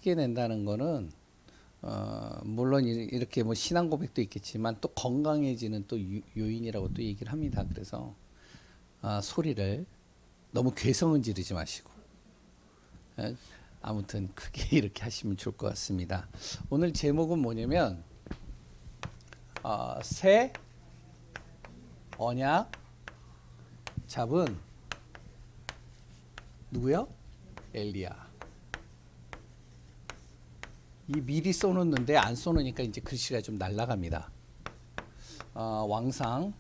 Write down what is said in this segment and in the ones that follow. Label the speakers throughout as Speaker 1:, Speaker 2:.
Speaker 1: 크게 낸다는 거는 물론 이렇게 뭐 신앙 고백도 있겠지만 또 건강해지는 또 요인이라고 또 얘기를 합니다. 그래서 소리를 너무 괴성은 지르지 마시고 예, 아무튼 크게 이렇게 하시면 좋을 것 같습니다. 오늘 제목은 뭐냐면 새 언약 잡은 누구요? 엘리야. 이 미리 써놓는데 안 써놓으니까 이제 글씨가 좀 날아갑니다. 왕상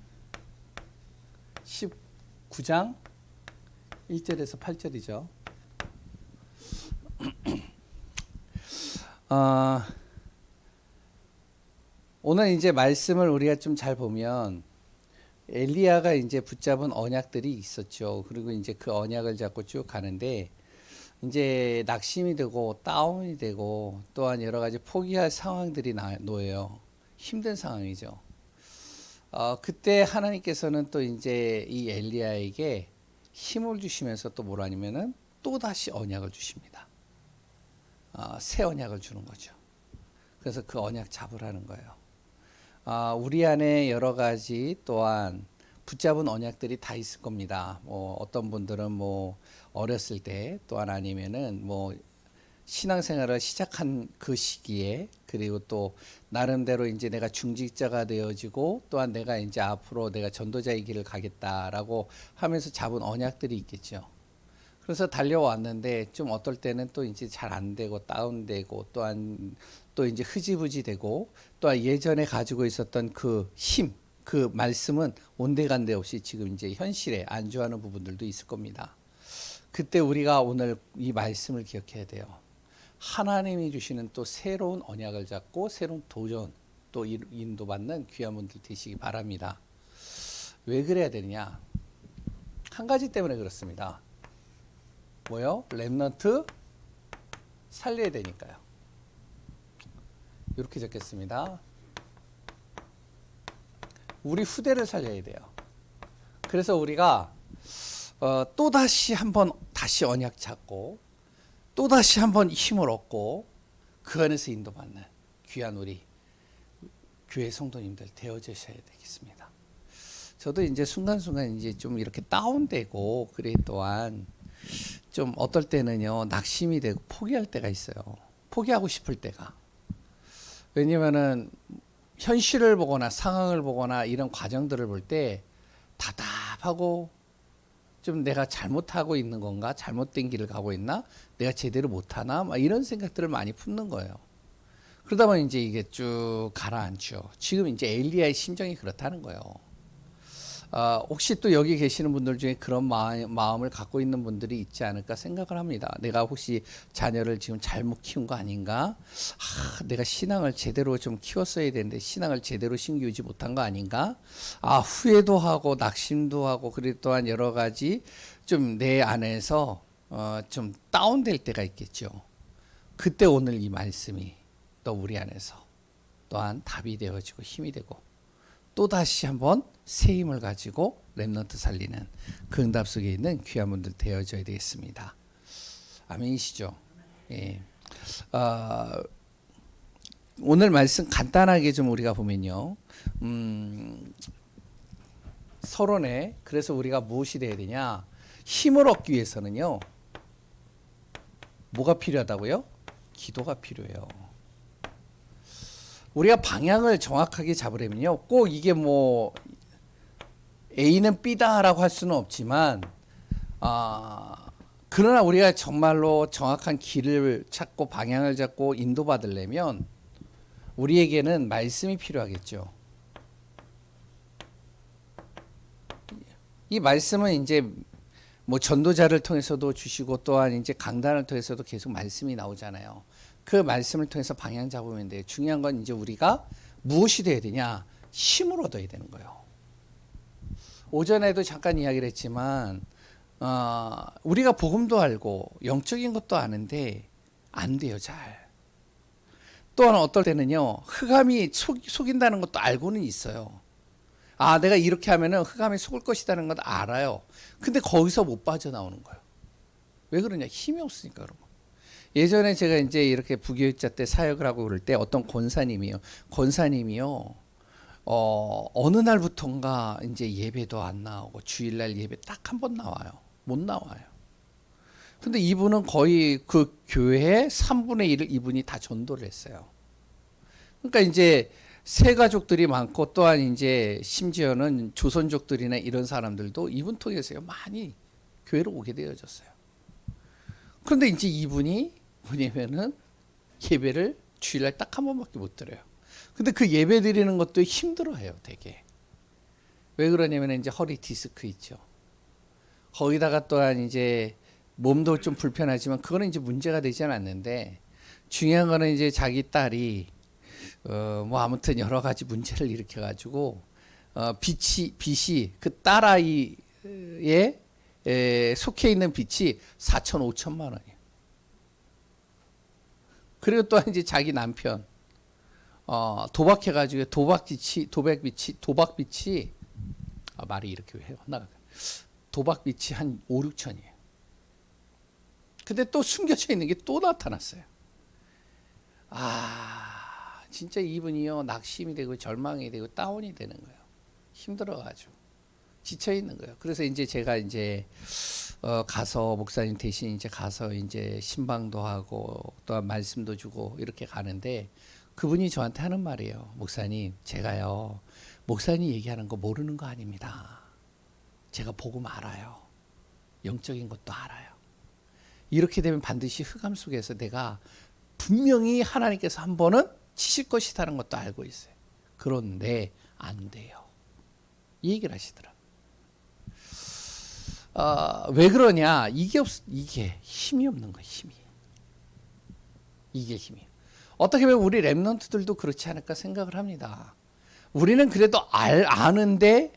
Speaker 1: 19장 1절에서 8절이죠. 오늘 이제 말씀을 우리가 좀 잘 보면 엘리야가 이제 붙잡은 언약들이 있었죠. 그리고 이제 그 언약을 잡고 쭉 가는데 이제 낙심이 되고 다운이 되고 또한 여러 가지 포기할 상황들이 놓여요. 힘든 상황이죠. 그때 하나님께서는 또 이제 이 엘리야에게 힘을 주시면서 또 뭐라냐면은 또 다시 언약을 주십니다. 새 언약을 주는 거죠. 그래서 그 언약 잡으라는 거예요. 우리 안에 여러 가지 또한 붙잡은 언약들이 다 있을 겁니다. 뭐 어떤 분들은 뭐 어렸을 때 또한 아니면은 뭐 신앙생활을 시작한 그 시기에 그리고 또 나름대로 이제 내가 중직자가 되어지고 또한 내가 이제 앞으로 내가 전도자의 길을 가겠다라고 하면서 잡은 언약들이 있겠죠. 그래서 달려왔는데 좀 어떨 때는 또 이제 잘 안 되고 다운되고 또한 또 이제 흐지부지 되고 또한 예전에 가지고 있었던 그 힘, 그 말씀은 온데간데 없이 지금 이제 현실에 안주하는 부분들도 있을 겁니다. 그때 우리가 오늘 이 말씀을 기억해야 돼요. 하나님이 주시는 또 새로운 언약을 잡고 새로운 도전 또 인도받는 귀한 분들 되시기 바랍니다. 왜 그래야 되느냐? 한 가지 때문에 그렇습니다. 뭐요? 렘넌트 살려야 되니까요. 이렇게 적겠습니다. 우리 후대를 살려야 돼요. 그래서 우리가 또다시 한번 다시 언약 잡고 또다시 한번 힘을 얻고 그 안에서 인도받는 귀한 우리 교회 성도님들 되어주셔야 되겠습니다. 저도 이제 순간순간 이제 좀 이렇게 다운되고 그래 또한 좀 어떨 때는요 낙심이 되고 포기할 때가 있어요. 포기하고 싶을 때가. 왜냐면은 현실을 보거나 상황을 보거나 이런 과정들을 볼 때 답답하고 좀 내가 잘못하고 있는 건가? 잘못된 길을 가고 있나? 내가 제대로 못하나? 막 이런 생각들을 많이 품는 거예요. 그러다 보면 이제 이게 쭉 가라앉죠. 지금 이제 엘리야의 심정이 그렇다는 거예요. 혹시 또 여기 계시는 분들 중에 그런 마음을 갖고 있는 분들이 있지 않을까 생각을 합니다. 내가 혹시 자녀를 지금 잘못 키운 거 아닌가? 내가 신앙을 제대로 좀 키웠어야 되는데 신앙을 제대로 심기우지 못한 거 아닌가? 후회도 하고 낙심도 하고 그리고 또한 여러 가지 좀 내 안에서 좀 다운될 때가 있겠죠. 그때 오늘 이 말씀이 또 우리 안에서 또한 답이 되어지고 힘이 되고 또다시 한번 새 힘을 가지고 렘넌트 살리는 그 응답 속에 있는 귀한 분들 되어져야 되겠습니다. 아멘이시죠? 예. 오늘 말씀 간단하게 좀 우리가 보면요. 서론에 그래서 우리가 무엇이 돼야 되냐? 힘을 얻기 위해서는요. 뭐가 필요하다고요? 기도가 필요해요. 우리가 방향을 정확하게 잡으려면요. 꼭 이게 뭐 A는 B다라고 할 수는 없지만 그러나 우리가 정말로 정확한 길을 찾고 방향을 잡고 인도받으려면 우리에게는 말씀이 필요하겠죠. 이 말씀은 이제 뭐 전도자를 통해서도 주시고 또한 이제 강단을 통해서도 계속 말씀이 나오잖아요. 그 말씀을 통해서 방향 잡으면 돼요. 중요한 건 이제 우리가 무엇이 돼야 되냐? 힘을 얻어야 되는 거예요. 오전에도 잠깐 이야기를 했지만 우리가 복음도 알고 영적인 것도 아는데 안 돼요. 잘. 또한 어떨 때는요. 흑암이 속인다는 것도 알고는 있어요. 내가 이렇게 하면은 흑암이 속을 것이라는 건 알아요. 근데 거기서 못 빠져나오는 거예요. 왜 그러냐? 힘이 없으니까 그런 거. 예전에 제가 이제 이렇게 부교육자 때 사역을 하고 그럴 때 어떤 권사님이요, 어느 날부턴가 이제 예배도 안 나오고 주일날 예배 딱 한 번 나와요. 못 나와요. 근데 이분은 거의 그 교회의 3분의 1을 이분이 다 전도를 했어요. 그러니까 이제 새 가족들이 많고 또한 이제 심지어는 조선족들이나 이런 사람들도 이분 통해서요 많이 교회로 오게 되어졌어요. 그런데 이제 이분이 뭐냐면은 예배를 주일날 딱 한 번밖에 못 드려요. 근데 그 예배 드리는 것도 힘들어해요, 되게. 왜 그러냐면 이제 허리 디스크 있죠. 거기다가 또한 이제 몸도 좀 불편하지만 그거는 이제 문제가 되지 않았는데 중요한 거는 이제 자기 딸이 뭐 아무튼 여러 가지 문제를 일으켜 가지고 빚이 그 딸아이에 속해 있는 빚이 4천 5천만 원이에요. 그리고 또한 이제 자기 남편 도박해 가지고 도박빚이 말이 이렇게 해요. 도박빚이 한 5, 6천이에요. 근데 또 숨겨져 있는 게 또 나타났어요. 진짜 이분이요 낙심이 되고 절망이 되고 다운이 되는 거예요. 힘들어가지고 지쳐 있는 거예요. 그래서 이제 제가 이제 가서 목사님 대신 이제 가서 이제 신방도 하고 또한 말씀도 주고 이렇게 가는데 그분이 저한테 하는 말이에요. 목사님, 제가요 목사님 얘기하는 거 모르는 거 아닙니다. 제가 복음 알아요. 영적인 것도 알아요. 이렇게 되면 반드시 흑암 속에서 내가 분명히 하나님께서 한 번은 치실 것이라는 것도 알고 있어요. 그런데 안 돼요. 이 얘기를 하시더라고요. 왜 그러냐? 이게 힘이 없는 거예요. 이게 힘이에요. 어떻게 보면 우리 랩런트들도 그렇지 않을까 생각을 합니다. 우리는 그래도 아는데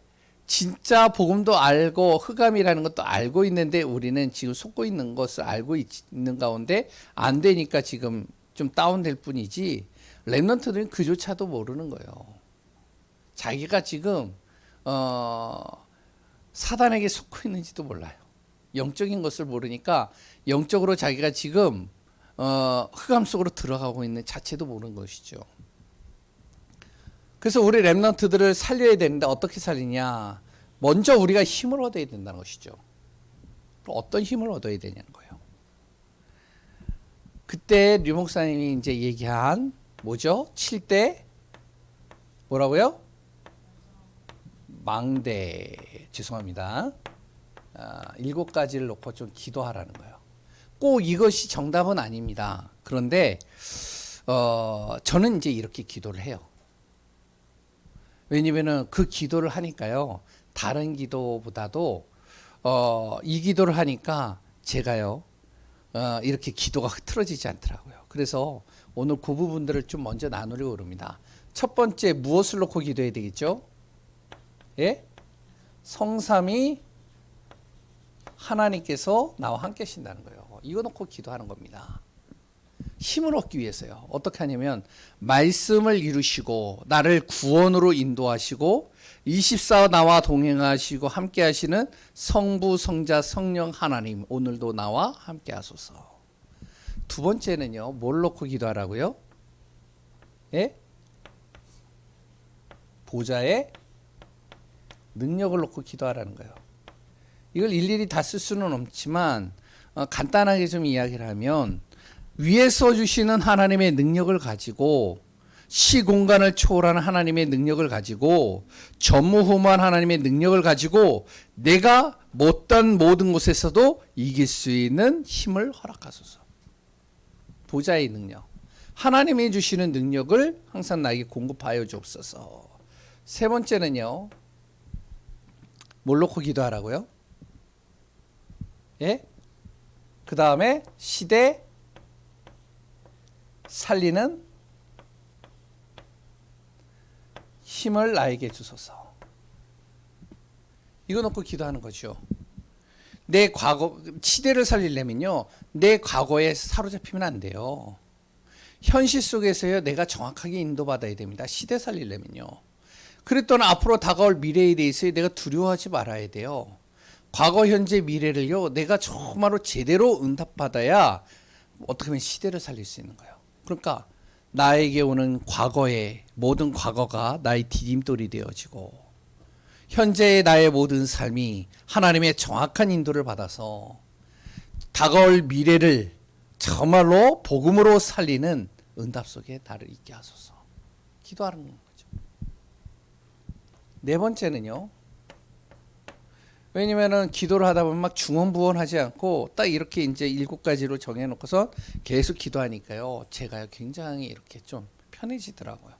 Speaker 1: 진짜 복음도 알고 흑암이라는 것도 알고 있는데 우리는 지금 속고 있는 것을 알고 있는 가운데 안 되니까 지금 좀 다운될 뿐이지 랩런트들은 그조차도 모르는 거예요. 자기가 지금 사단에게 속고 있는지도 몰라요. 영적인 것을 모르니까 영적으로 자기가 지금 흑암 속으로 들어가고 있는 자체도 모르는 것이죠. 그래서 우리 랩런트들을 살려야 되는데 어떻게 살리냐? 먼저 우리가 힘을 얻어야 된다는 것이죠. 어떤 힘을 얻어야 되냐는 거예요. 그때 류 목사님이 이제 얘기한 뭐죠? 7대 뭐라고요? 망대. 죄송합니다. 7가지를 놓고 좀 기도하라는 거예요. 꼭 이것이 정답은 아닙니다. 그런데 저는 이제 이렇게 기도를 해요. 왜냐면은 그 기도를 하니까요. 다른 기도보다도 이 기도를 하니까 제가요. 이렇게 기도가 흐트러지지 않더라고요. 그래서 오늘 그 부분들을 좀 먼저 나누려고 합니다. 첫 번째 무엇을 놓고 기도해야 되겠죠? 예? 성삼위 하나님께서 나와 함께 하신다는 거예요. 이거 놓고 기도하는 겁니다. 힘을 얻기 위해서요. 어떻게 하냐면 말씀을 이루시고 나를 구원으로 인도하시고 24 나와 동행하시고 함께 하시는 성부 성자 성령 하나님 오늘도 나와 함께 하소서. 두 번째는요. 뭘 놓고 기도하라고요? 예? 보좌의 능력을 놓고 기도하라는 거예요. 이걸 일일이 다 쓸 수는 없지만 간단하게 좀 이야기를 하면 위에서 주시는 하나님의 능력을 가지고 시공간을 초월하는 하나님의 능력을 가지고 전무후무한 하나님의 능력을 가지고 내가 못한 모든 곳에서도 이길 수 있는 힘을 허락하소서. 보좌의 능력. 하나님이 주시는 능력을 항상 나에게 공급하여 주옵소서. 세 번째는요. 뭘 놓고 기도하라고요? 예? 그 다음에 시대 살리는 힘을 나에게 주소서. 이거 놓고 기도하는 거죠. 내 과거, 시대를 살리려면요. 내 과거에 사로잡히면 안 돼요. 현실 속에서요. 내가 정확하게 인도받아야 됩니다. 시대 살리려면요. 그랬더니 앞으로 다가올 미래에 대해서 내가 두려워하지 말아야 돼요. 과거, 현재, 미래를요. 내가 정말로 제대로 응답받아야 어떻게 보면 시대를 살릴 수 있는 거예요. 그러니까 나에게 오는 과거의 모든 과거가 나의 디딤돌이 되어지고 현재의 나의 모든 삶이 하나님의 정확한 인도를 받아서 다가올 미래를 정말로 복음으로 살리는 응답 속에 나를 있게 하소서. 기도하는 거죠. 네 번째는요. 왜냐면은 기도를 하다 보면 막 중언부언하지 않고 딱 이렇게 이제 7가지로 정해놓고서 계속 기도하니까요. 제가 굉장히 이렇게 좀 편해지더라고요.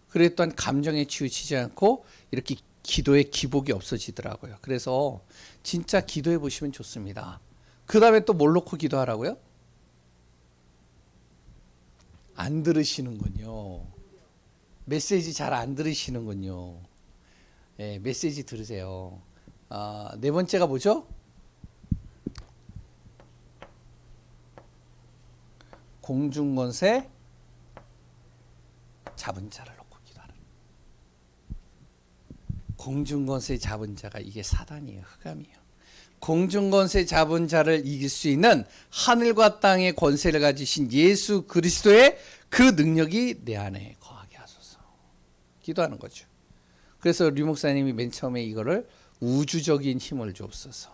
Speaker 1: 그리고 또한 감정에 치우치지 않고 이렇게 기도의 기복이 없어지더라고요. 그래서 진짜 기도해 보시면 좋습니다. 그 다음에 또 뭘 놓고 기도하라고요? 안 들으시는군요. 메시지 잘 안 들으시는군요. 네, 메시지 들으세요. 네 번째가 뭐죠? 공중권세 잡은 자를 놓고 기도하는. 공중권세 잡은 자가 이게 사단이에요. 흑암이에요. 공중권세 잡은 자를 이길 수 있는 하늘과 땅의 권세를 가지신 예수 그리스도의 그 능력이 내 안에 거하게 하소서. 기도하는 거죠. 그래서 류 목사님이 맨 처음에 이거를 우주적인 힘을 주옵소서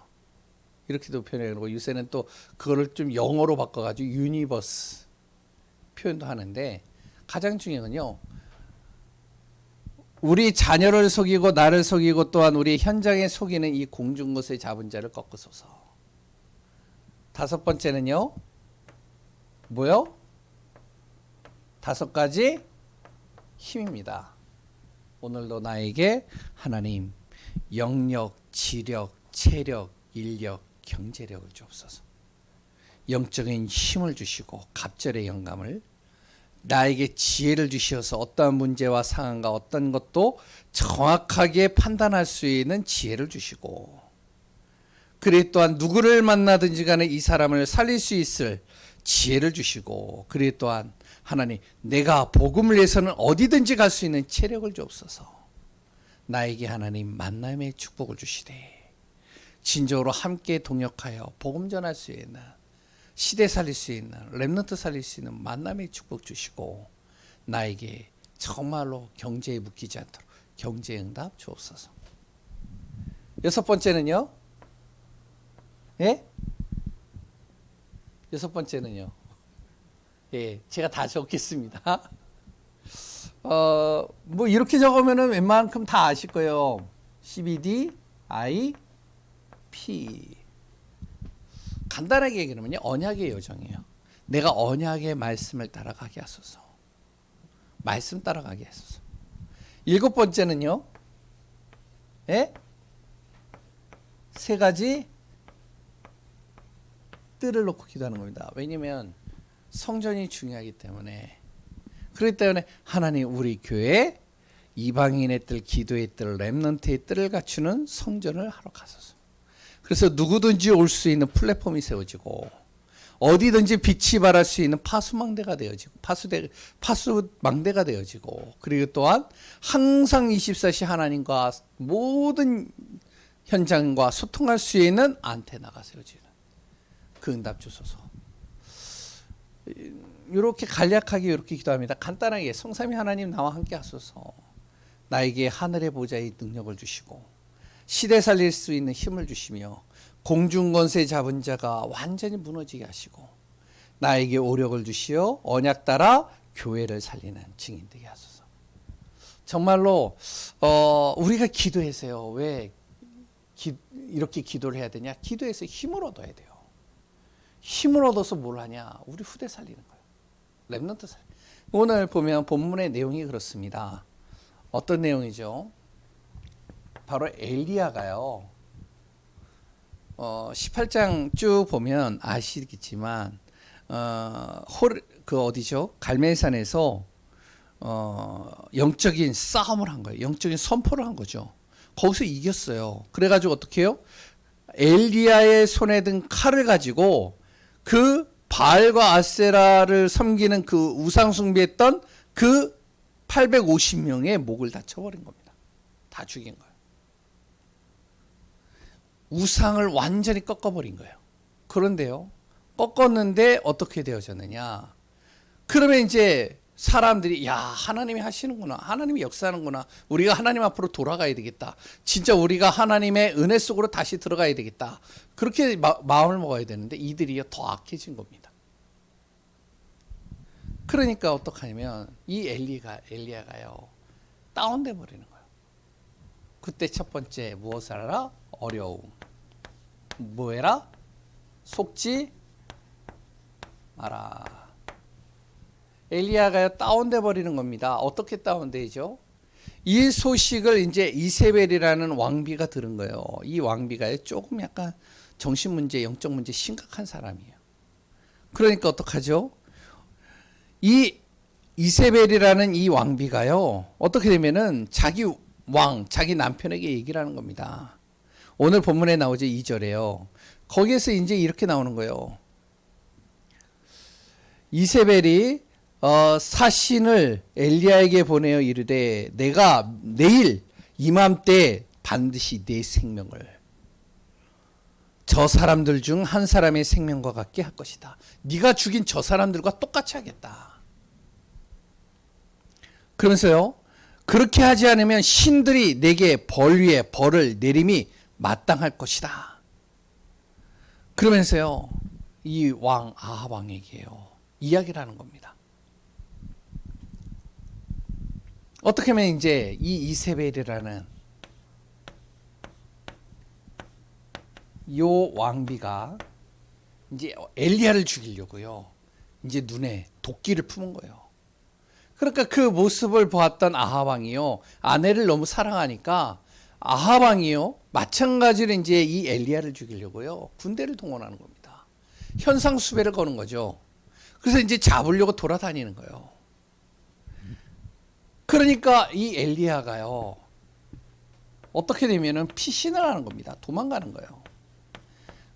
Speaker 1: 이렇게도 표현하고, 요새는 또 그거를 좀 영어로 바꿔가지고 유니버스 표현도 하는데, 가장 중요한 건요, 우리 자녀를 속이고 나를 속이고 또한 우리 현장에 속이는 이 공중것의 잡은 자를 꺾으소서. 다섯 번째는요, 뭐요? 5가지 힘입니다. 오늘도 나에게 하나님 영력, 지력, 체력, 인력, 경제력을 주옵소서. 영적인 힘을 주시고 갑절의 영감을, 나에게 지혜를 주셔서 어떠한 문제와 상황과 어떤 것도 정확하게 판단할 수 있는 지혜를 주시고, 그리고 또한 누구를 만나든지 간에 이 사람을 살릴 수 있을 지혜를 주시고, 그리고 또한 하나님 내가 복음을 위해서는 어디든지 갈 수 있는 체력을 주옵소서. 나에게 하나님 만남의 축복을 주시되 진정으로 함께 동역하여 복음 전할 수 있는, 시대 살릴 수 있는, 렘넌트 살릴 수 있는 만남의 축복 주시고, 나에게 정말로 경제에 묶이지 않도록 경제 응답 주옵소서. 6번째는요. 예? 6번째는요. 예, 제가 다 적겠습니다. 뭐 이렇게 적으면은 웬만큼 다 아실 거예요. CBD, I, P. 간단하게 얘기하면요, 언약의 여정이에요. 내가 언약의 말씀을 따라가게 하소서. 말씀 따라가게 하소서. 7번째는요, 예? 3가지 뜰을 놓고 기도하는 겁니다. 왜냐면 성전이 중요하기 때문에. 그렇기 때문에 하나님 우리 교회 이방인의 뜰, 기도의 뜰, 렘넌트의 뜰을 갖추는 성전을 하러 가소서. 그래서 누구든지 올 수 있는 플랫폼이 세워지고, 어디든지 빛이 발할 수 있는 파수망대가 되어지고, 파수망대가 되어지고, 그리고 또한 항상 24시 하나님과 모든 현장과 소통할 수 있는 안테나가 세워지는 그 응답 주소서. 이렇게 간략하게 이렇게 기도합니다. 간단하게 성삼위 하나님 나와 함께 하소서. 나에게 하늘의 보좌의 능력을 주시고 시대 살릴 수 있는 힘을 주시며 공중권세 잡은 자가 완전히 무너지게 하시고 나에게 오력을 주시어 언약 따라 교회를 살리는 증인 되게 하소서. 정말로 우리가 기도해서요, 왜 이렇게 기도를 해야 되냐? 기도해서 힘을 얻어야 돼요. 힘을 얻어서 뭘 하냐? 우리 후대 살리는 거예요. 렘넌트 살리는. 오늘 보면 본문의 내용이 그렇습니다. 어떤 내용이죠? 바로 엘리야가요. 18장 쭉 보면 아시겠지만 그 어디죠? 갈멜산에서 영적인 싸움을 한 거예요. 영적인 선포를 한 거죠. 거기서 이겼어요. 그래가지고 어떻게 해요? 엘리야의 손에 든 칼을 가지고 그 바알과 아세라를 섬기는 그 우상 숭배했던 그 850명의 목을 다 쳐버린 겁니다. 다 죽인 거예요. 우상을 완전히 꺾어버린 거예요. 그런데요, 꺾었는데 어떻게 되어졌느냐? 그러면 이제 사람들이 야, 하나님이 하시는구나. 하나님이 역사하는구나. 우리가 하나님 앞으로 돌아가야 되겠다. 진짜 우리가 하나님의 은혜 속으로 다시 들어가야 되겠다. 그렇게 마음을 먹어야 되는데 이들이 더 악해진 겁니다. 그러니까 어떡하냐면 이 엘리야가요. 다운돼 버리는 거예요. 그때 첫 번째 무엇을 하라? 어려움. 뭐 해라? 속지 마라. 엘리야가요 다운돼 버리는 겁니다. 어떻게 다운되죠? 이 소식을 이제 이세벨이라는 왕비가 들은 거예요. 이 왕비가요 조금 약간 정신 문제, 영적 문제 심각한 사람이에요. 그러니까 어떡하죠? 이 이세벨이라는 이 왕비가요 어떻게 되면은 자기 자기 남편에게 얘기를 하는 겁니다. 오늘 본문에 나오죠. 2절에요. 거기에서 이제 이렇게 나오는 거예요. 이세벨이 사신을 엘리야에게 보내어 이르되 내가 내일 이맘때 반드시 내 생명을 저 사람들 중 한 사람의 생명과 같게 할 것이다. 네가 죽인 저 사람들과 똑같이 하겠다. 그러면서요. 그렇게 하지 않으면 신들이 내게 벌 위에 벌을 내림이 마땅할 것이다. 그러면서요. 이 왕 아합 왕에게요. 이야기를 하는 겁니다. 어떻게 하면 이제 이 이세벨이라는 요 왕비가 이제 엘리야를 죽이려고요. 이제 눈에 도끼를 품은 거예요. 그러니까 그 모습을 보았던 아합 왕이요. 아내를 너무 사랑하니까 아합 왕이요. 마찬가지로 이제 이 엘리야를 죽이려고요. 군대를 동원하는 겁니다. 현상수배를 거는 거죠. 그래서 이제 잡으려고 돌아다니는 거예요. 그러니까 이 엘리야가요. 어떻게 되면은 피신을 하는 겁니다. 도망가는 거예요.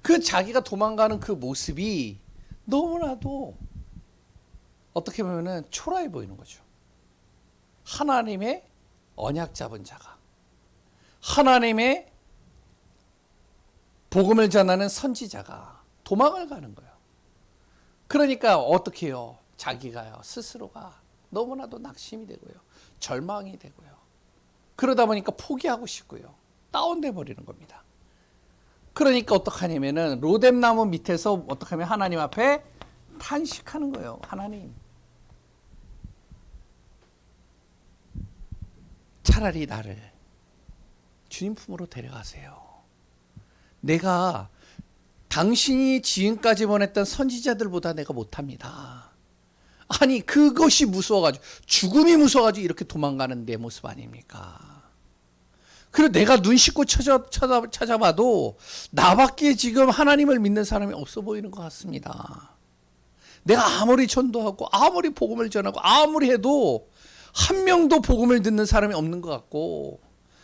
Speaker 1: 그 자기가 도망가는 그 모습이 너무나도 어떻게 보면은 초라해 보이는 거죠. 하나님의 언약 잡은 자가 하나님의 복음을 전하는 선지자가 도망을 가는 거예요. 그러니까 어떻게 해요? 자기가요 스스로가 너무나도 낙심이 되고요. 절망이 되고요. 그러다 보니까 포기하고 싶고요. 다운돼 버리는 겁니다. 그러니까 어떡하냐면은 로뎀나무 밑에서 어떻게 하면 하나님 앞에 탄식하는 거예요. 하나님. 차라리 나를 주님 품으로 데려가세요. 내가 당신이 지금까지 보냈던 선지자들보다 내가 못합니다. 아니 그것이 무서워가지고 죽음이 무서워가지고 이렇게 도망가는 내 모습 아닙니까? 그리고 내가 눈 씻고 찾아봐도 나밖에 지금 하나님을 믿는 사람이 없어 보이는 것 같습니다. 내가 아무리 전도하고 아무리 복음을 전하고 아무리 해도 한 명도 복음을 듣는 사람이 없는 것 같고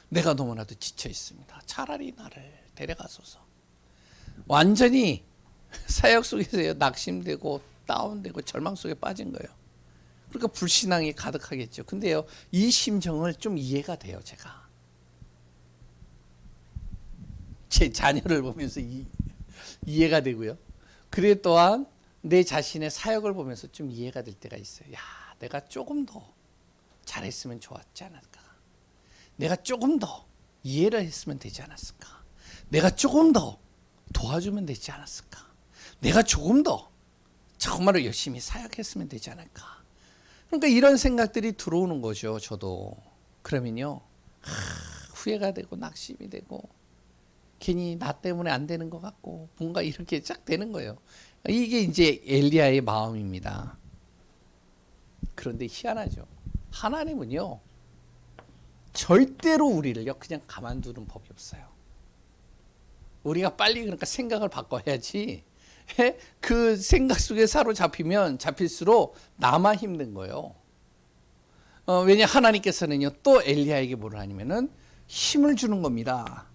Speaker 1: 내가 너무나도 지쳐 있습니다. 차라리 나를 데려가소서. 완전히 사역 속에서 낙심되고 다운되고 절망 속에 빠진 거예요. 그러니까 불신앙이 가득하겠죠. 근데요, 이 심정을 좀 이해가 돼요, 제가. 제 자녀를 보면서 이해가 되고요. 그리고 또한 내 자신의 사역을 보면서 좀 이해가 될 때가 있어요. 야, 내가 조금 더 잘했으면 좋았지 않을까? 내가 조금 더 이해를 했으면 되지 않았을까? 내가 조금 더 도와주면 되지 않았을까? 내가 조금 더 정말로 열심히 사역했으면 되지 않을까? 그러니까 이런 생각들이 들어오는 거죠, 저도. 그러면요, 후회가 되고 낙심이 되고 괜히 나 때문에 안 되는 것 같고 뭔가 이렇게 쫙 되는 거예요. 이게 이제 엘리야의 마음입니다. 그런데 희한하죠. 하나님은요, 절대로 우리를요 그냥 가만두는 법이 없어요. 우리가 빨리 그러니까 생각을 바꿔야지. 그 생각 속에 사로잡히면 잡힐수록 나만 힘든 거예요. 왜냐 하나님께서는요 또 엘리야에게 뭐를 하냐면은 힘을 주는 겁니다.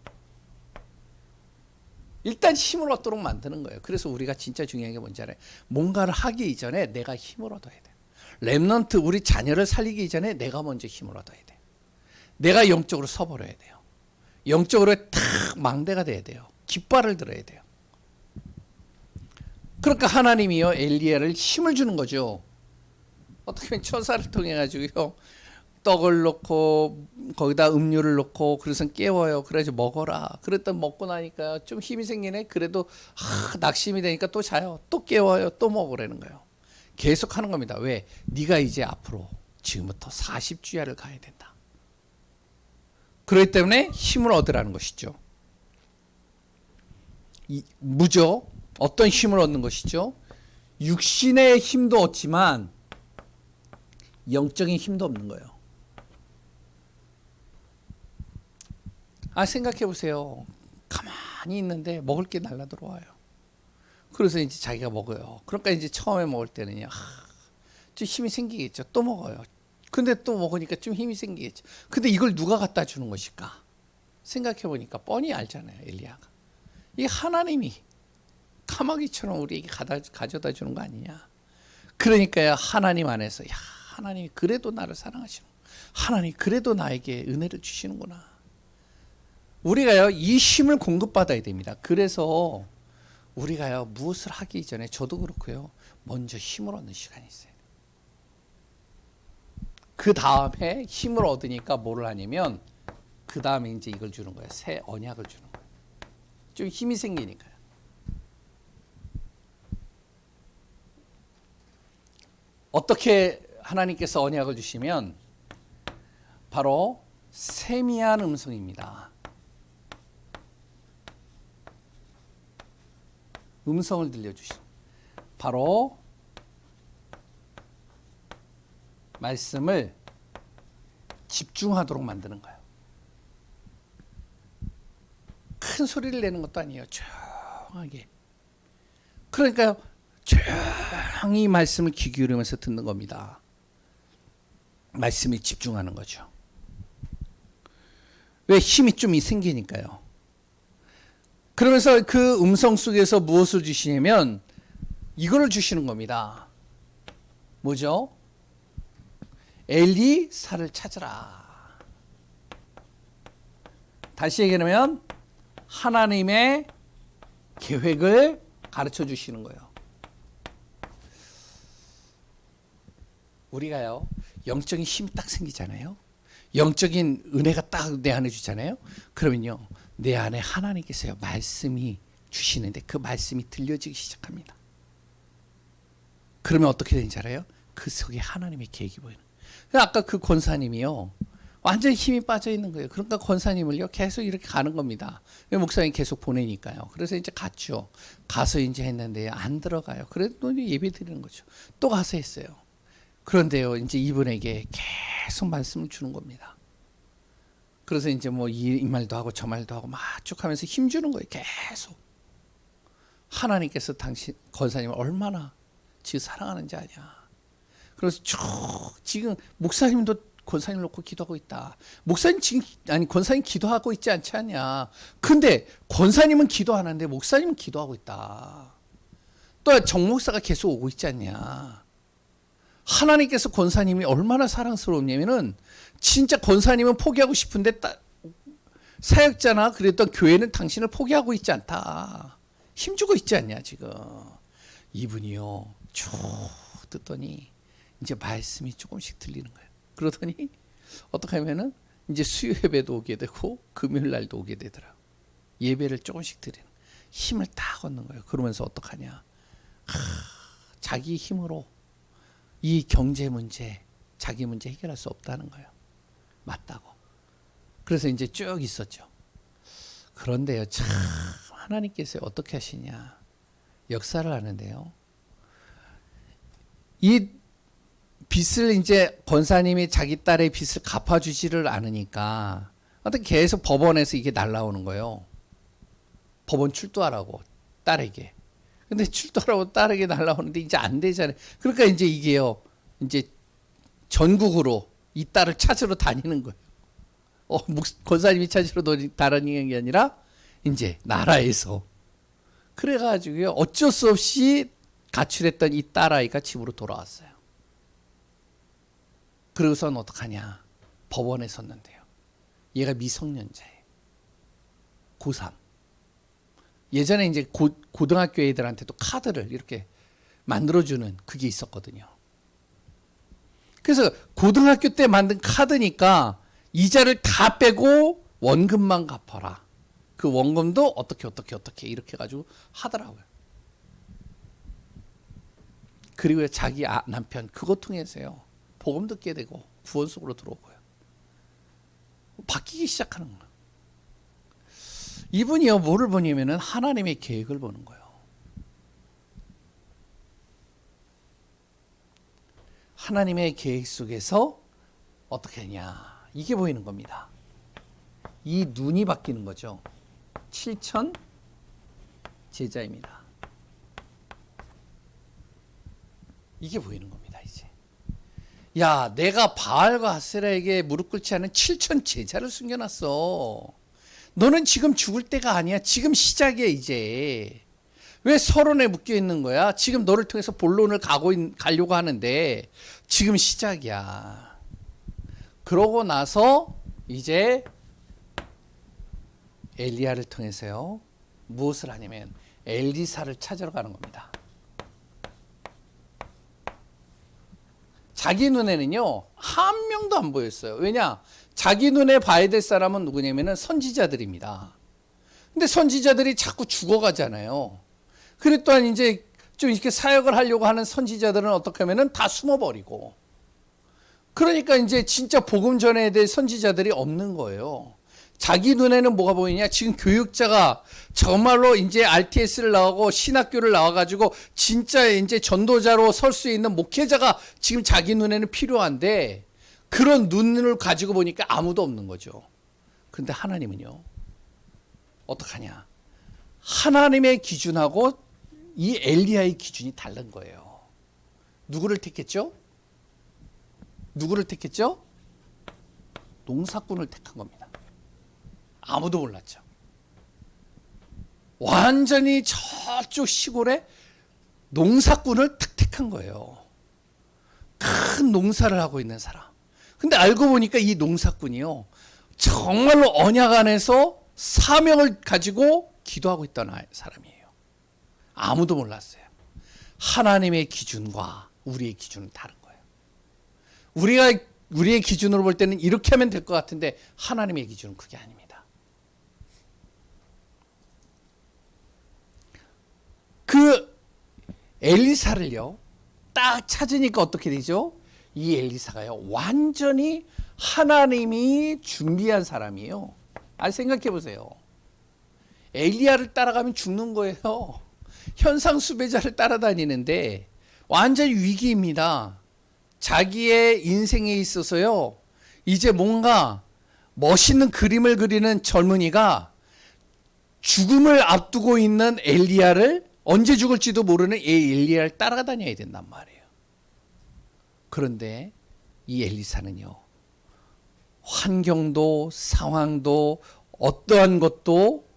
Speaker 1: 일단 힘을 얻도록 만드는 거예요. 그래서 우리가 진짜 중요한 게 뭔지 알아요? 뭔가를 하기 이전에 내가 힘을 얻어야 돼요. 렘넌트 우리 자녀를 살리기 이전에 내가 먼저 힘을 얻어야 돼요. 내가 영적으로 서버려야 돼요. 영적으로 탁 망대가 돼야 돼요. 깃발을 들어야 돼요. 그러니까 하나님이요 엘리야를 힘을 주는 거죠. 어떻게 보면 천사를 통해 가지고요 떡을 넣고 거기다 음료를 넣고 그래서 깨워요. 그래서 먹어라. 그랬더니 먹고 나니까 좀 힘이 생기네. 그래도 낙심이 되니까 또 자요. 또 깨워요. 또 먹으라는 거예요. 계속 하는 겁니다. 왜? 네가 이제 앞으로 지금부터 40주야를 가야 된다. 그렇기 때문에 힘을 얻으라는 것이죠. 무죠. 어떤 힘을 얻는 것이죠? 육신의 힘도 얻지만 영적인 힘도 없는 거예요. 생각해 보세요. 가만히 있는데 먹을 게 날라 들어와요. 그래서 이제 자기가 먹어요. 그러니까 이제 처음에 먹을 때는요, 좀 힘이 생기겠죠. 또 먹어요. 근데 또 먹으니까 좀 힘이 생기겠죠. 근데 이걸 누가 갖다 주는 것일까? 생각해 보니까 뻔히 알잖아요, 엘리야가. 이 하나님이 까마귀처럼 우리에게 가져다 주는 거 아니냐. 그러니까요, 하나님 안에서, 야, 하나님이 그래도 나를 사랑하시는, 하나님 그래도 나에게 은혜를 주시는구나. 우리가요, 이 힘을 공급받아야 됩니다. 그래서 우리가요, 무엇을 하기 전에 저도 그렇고요, 먼저 힘을 얻는 시간이 있어요. 그 다음에 힘을 얻으니까 뭐를 하냐면, 그 다음에 이제 이걸 주는 거예요. 새 언약을 주는 거예요. 좀 힘이 생기니까요. 어떻게 하나님께서 언약을 주시면, 바로 세미한 음성입니다. 음성을 들려주시는, 바로 말씀을 집중하도록 만드는 거예요. 큰 소리를 내는 것도 아니에요. 조용하게. 그러니까요, 조용히 말씀을 귀 기울이면서 듣는 겁니다. 말씀에 집중하는 거죠. 왜? 힘이 좀 생기니까요. 그러면서 그 음성 속에서 무엇을 주시냐면 이거를 주시는 겁니다. 뭐죠? 엘리사를 찾으라. 다시 얘기하면 하나님의 계획을 가르쳐 주시는 거예요. 우리가요, 영적인 힘이 딱 생기잖아요. 영적인 은혜가 딱 내 안에 주잖아요. 그러면요, 내 안에 하나님께서요, 말씀이 주시는데 그 말씀이 들려지기 시작합니다. 그러면 어떻게 되는지 알아요? 그 속에 하나님의 계획이 보이는. 아까 그 권사님이요, 완전히 힘이 빠져 있는 거예요. 그러니까 권사님을요, 계속 이렇게 가는 겁니다. 목사님 계속 보내니까요. 그래서 이제 갔죠. 가서 이제 했는데 안 들어가요. 그래도 또 예배 드리는 거죠. 또 가서 했어요. 그런데요, 이제 이분에게 계속 말씀을 주는 겁니다. 그래서 이제 뭐 이 말도 하고 저 말도 하고 막 쭉 하면서 힘주는 거예요. 계속. 하나님께서 당신 권사님을 얼마나 지금 사랑하는지 아냐. 그래서 쭉 지금 목사님도 권사님 놓고 기도하고 있다. 목사님 지금 권사님 기도하고 있지 않지 않냐. 근데 권사님은 기도하는데 목사님은 기도하고 있다. 또 정목사가 계속 오고 있지 않냐. 하나님께서 권사님이 얼마나 사랑스러웠냐면은 진짜 권사님은 포기하고 싶은데 사역자나 그랬던 교회는 당신을 포기하고 있지 않다. 힘주고 있지 않냐 지금. 이분이요 쭉 듣더니 이제 말씀이 조금씩 들리는 거예요. 그러더니 어떻게 하면은 이제 수요 예배도 오게 되고 금요일 날도 오게 되더라. 예배를 조금씩 드리는 힘을 딱 얻는 거예요. 그러면서 어떡하냐. 자기 힘으로 이 경제 문제, 자기 문제 해결할 수 없다는 거예요. 맞다고. 그래서 이제 쭉 있었죠. 그런데요, 참 하나님께서 어떻게 하시냐. 역사를 하는데요. 이 빚을 이제 권사님이 자기 딸의 빚을 갚아주지를 않으니까 어떻게 계속 법원에서 이게 날라오는 거예요. 법원 출두하라고 딸에게. 근데 출두하라고 딸에게 날라오는데 이제 안 되잖아요. 그러니까 이제 이게요, 이제 전국으로 이 딸을 찾으러 다니는 거예요. 권사님이 찾으러 다니는 게 아니라 이제 나라에서. 그래가지고요, 어쩔 수 없이 가출했던 이 딸아이가 집으로 돌아왔어요. 그러고선 어떡하냐. 법원에 섰는데요. 얘가 미성년자예요. 고3. 예전에 이제 고등학교 애들한테도 카드를 이렇게 만들어주는 그게 있었거든요. 그래서 고등학교 때 만든 카드니까 이자를 다 빼고 원금만 갚아라. 그 원금도 어떻게 이렇게 해가지고 하더라고요. 그리고 자기 남편 그것 통해서요. 복음 듣게 되고 구원 속으로 들어오고요. 바뀌기 시작하는 거예요. 이분이요 뭐를 보냐면은 하나님의 계획을 보는 거예요. 하나님의 계획 속에서 어떻게 하냐 이게 보이는 겁니다. 이 눈이 바뀌는 거죠. 7천 제자입니다. 이게 보이는 겁니다. 이제 야 내가 바알과 아세라에게 무릎 꿇지 않은 7천 제자를 숨겨놨어. 너는 지금 죽을 때가 아니야. 지금 시작이야 이제. 왜 서론에 묶여 있는 거야? 지금 너를 통해서 본론을 가려고 하는데 지금 시작이야. 그러고 나서 이제 엘리야를 통해서요. 무엇을 하냐면 엘리사를 찾으러 가는 겁니다. 자기 눈에는요. 한 명도 안 보였어요. 왜냐? 자기 눈에 봐야 될 사람은 누구냐면은 선지자들입니다. 근데 선지자들이 자꾸 죽어가잖아요. 그래 또한 이제 좀 이렇게 사역을 하려고 하는 선지자들은 어떻게 하면은 다 숨어버리고. 그러니까 이제 진짜 복음 전해야 될 선지자들이 없는 거예요. 자기 눈에는 뭐가 보이냐? 지금 교육자가 정말로 이제 RTS를 나오고 신학교를 나와가지고 진짜 이제 전도자로 설 수 있는 목회자가 지금 자기 눈에는 필요한데 그런 눈을 가지고 보니까 아무도 없는 거죠. 근데 하나님은요, 어떡하냐? 하나님의 기준하고 이 엘리야의 기준이 다른 거예요. 누구를 택했죠? 누구를 택했죠? 농사꾼을 택한 겁니다. 아무도 몰랐죠. 완전히 저쪽 시골에 농사꾼을 탁 택한 거예요. 큰 농사를 하고 있는 사람. 근데 알고 보니까 이 농사꾼이요. 정말로 언약 안에서 사명을 가지고 기도하고 있던 사람이에요. 아무도 몰랐어요. 하나님의 기준과 우리의 기준은 다른 거예요. 우리의 기준으로 볼 때는 이렇게 하면 될 것 같은데 하나님의 기준은 그게 아닙니다. 그 엘리사를요. 딱 찾으니까 어떻게 되죠? 이 엘리사가요. 완전히 하나님이 준비한 사람이에요. 생각해 보세요. 엘리야를 따라가면 죽는 거예요. 현상 수배자를 따라다니는데 완전히 위기입니다. 자기의 인생에 있어서요. 이제 뭔가 멋있는 그림을 그리는 젊은이가 죽음을 앞두고 있는 엘리야를 언제 죽을지도 모르는 이 엘리야를 따라다녀야 된단 말이에요. 그런데 이 엘리사는요. 환경도 상황도 어떠한 것도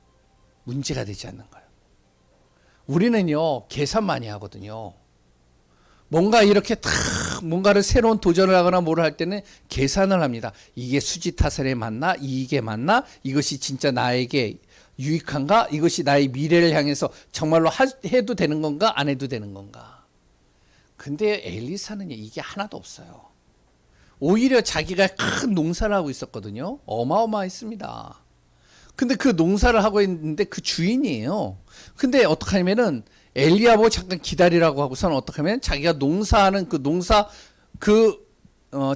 Speaker 1: 문제가 되지 않는 거예요. 우리는요. 계산 많이 하거든요. 뭔가 이렇게 탁 뭔가를 새로운 도전을 하거나 뭐를 할 때는 계산을 합니다. 이게 수지타산에 맞나? 이게 맞나? 이것이 진짜 나에게 유익한가? 이것이 나의 미래를 향해서 정말로 해도 되는 건가? 안 해도 되는 건가? 근데 엘리사는 이게 하나도 없어요. 오히려 자기가 큰 농사를 하고 있었거든요. 어마어마했습니다. 근데 그 농사를 하고 있는데 그 주인이에요. 근데 어떻게 하냐면은 엘리야 보고 잠깐 기다리라고 하고서는 어떻게 하면 자기가 농사하는 그 농사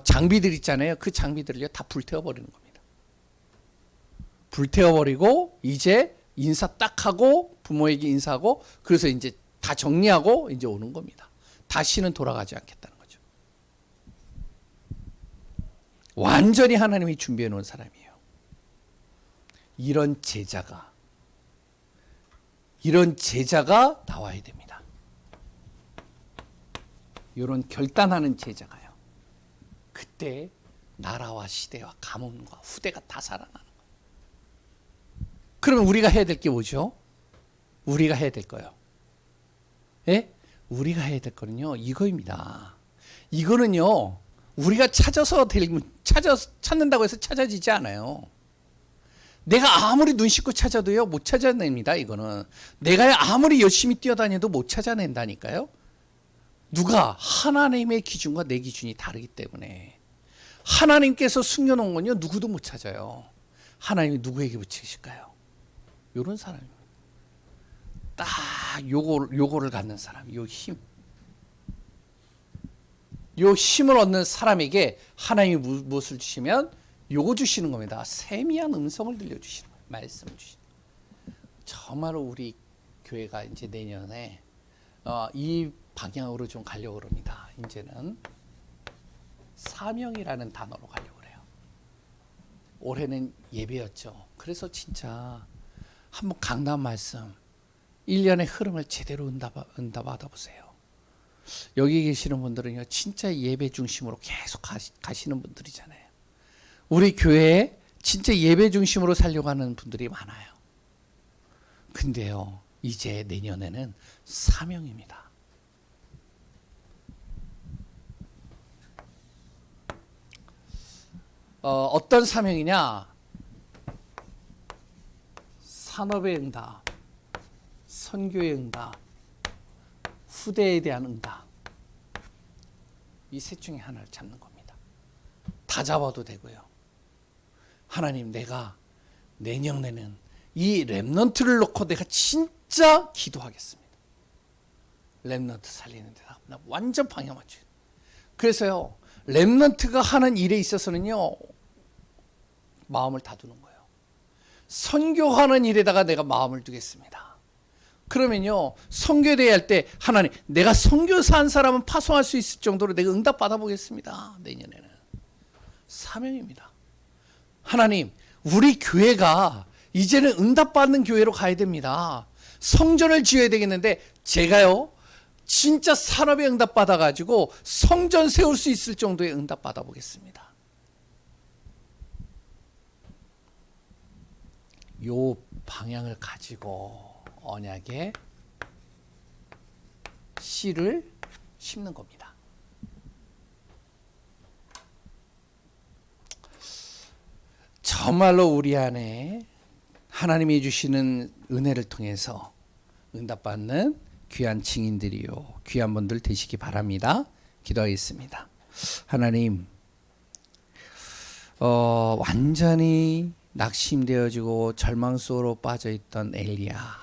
Speaker 1: 장비들 있잖아요. 그 장비들을요 다 불태워버리는 겁니다. 불태워버리고 이제 인사 딱 하고 부모에게 인사하고 그래서 이제 다 정리하고 이제 오는 겁니다. 다시는 돌아가지 않겠다는 거죠. 완전히 하나님이 준비해 놓은 사람이에요. 이런 제자가 나와야 됩니다. 이런 결단하는 제자가요. 그때 나라와 시대와 가문과 후대가 다 살아나는 거예요. 그러면 우리가 해야 될 게 뭐죠? 우리가 해야 될 거요. 예? 우리가 해야 될 거는요. 이거입니다. 이거는요. 우리가 찾는다고 해서 찾아지지 않아요. 내가 아무리 눈 씻고 찾아도요, 못 찾아냅니다, 이거는. 내가 아무리 열심히 뛰어다녀도 못 찾아낸다니까요. 누가? 하나님의 기준과 내 기준이 다르기 때문에. 하나님께서 숨겨놓은 건요, 누구도 못 찾아요. 하나님이 누구에게 붙이실까요? 요런 사람입니다. 딱 요거를 갖는 사람, 요 힘. 요 힘을 얻는 사람에게 하나님이 무엇을 주시면 요거 주시는 겁니다. 세미한 음성을 들려주시는 거예요. 말씀을 주시는 거예요. 정말로 우리 교회가 이제 내년에 이 방향으로 좀 가려고 합니다. 이제는 사명이라는 단어로 가려고 그래요. 올해는 예배였죠. 그래서 진짜 한번 강단 말씀 1년의 흐름을 제대로 응답받아 보세요. 여기 계시는 분들은요, 진짜 예배 중심으로 계속 가시는 분들이잖아요. 우리 교회에 진짜 예배 중심으로 살려고 하는 분들이 많아요. 근데요, 이제 내년에는 사명입니다. 어떤 사명이냐? 산업의 응답, 선교의 응답, 후대에 대한 응답. 이 셋 중에 하나를 잡는 겁니다. 다 잡아도 되고요. 하나님, 내가 내년에는 이 렘넌트를 놓고 내가 진짜 기도하겠습니다. 렘넌트 살리는 데다 나 완전 방향 맞춰요. 그래서요, 렘넌트가 하는 일에 있어서는요, 마음을 다두는 거예요. 선교하는 일에다가 내가 마음을 두겠습니다. 그러면요, 선교대회 할 때 하나님, 내가 선교사 한 사람은 파송할 수 있을 정도로 내가 응답 받아보겠습니다. 내년에는 사명입니다. 하나님, 우리 교회가 이제는 응답받는 교회로 가야 됩니다. 성전을 지어야 되겠는데 제가요, 진짜 산업에 응답 받아가지고 성전 세울 수 있을 정도의 응답 받아보겠습니다. 요 방향을 가지고 언약의 씨를 심는 겁니다. 정말로 우리 안에 하나님이 주시는 은혜를 통해서 응답받는 귀한 증인들이요, 귀한 분들 되시기 바랍니다. 기도하겠습니다. 하나님, 완전히 낙심되어지고 절망 속으로 빠져있던 엘리야,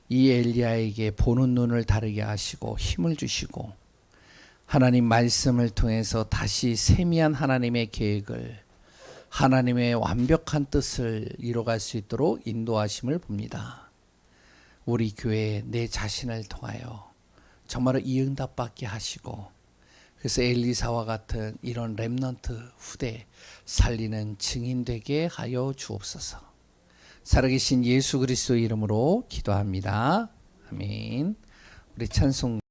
Speaker 1: 이 엘리야에게 보는 눈을 다르게 하시고 힘을 주시고 하나님 말씀을 통해서 다시 세미한 하나님의 계획을, 하나님의 완벽한 뜻을 이뤄갈 수 있도록 인도하심을 봅니다. 우리 교회 내 자신을 통하여 정말로 이 응답 받게 하시고, 그래서 엘리사와 같은 이런 렘넌트 후대 살리는 증인 되게 하여 주옵소서. 살아계신 예수 그리스도 이름으로 기도합니다. 아멘. 우리 찬송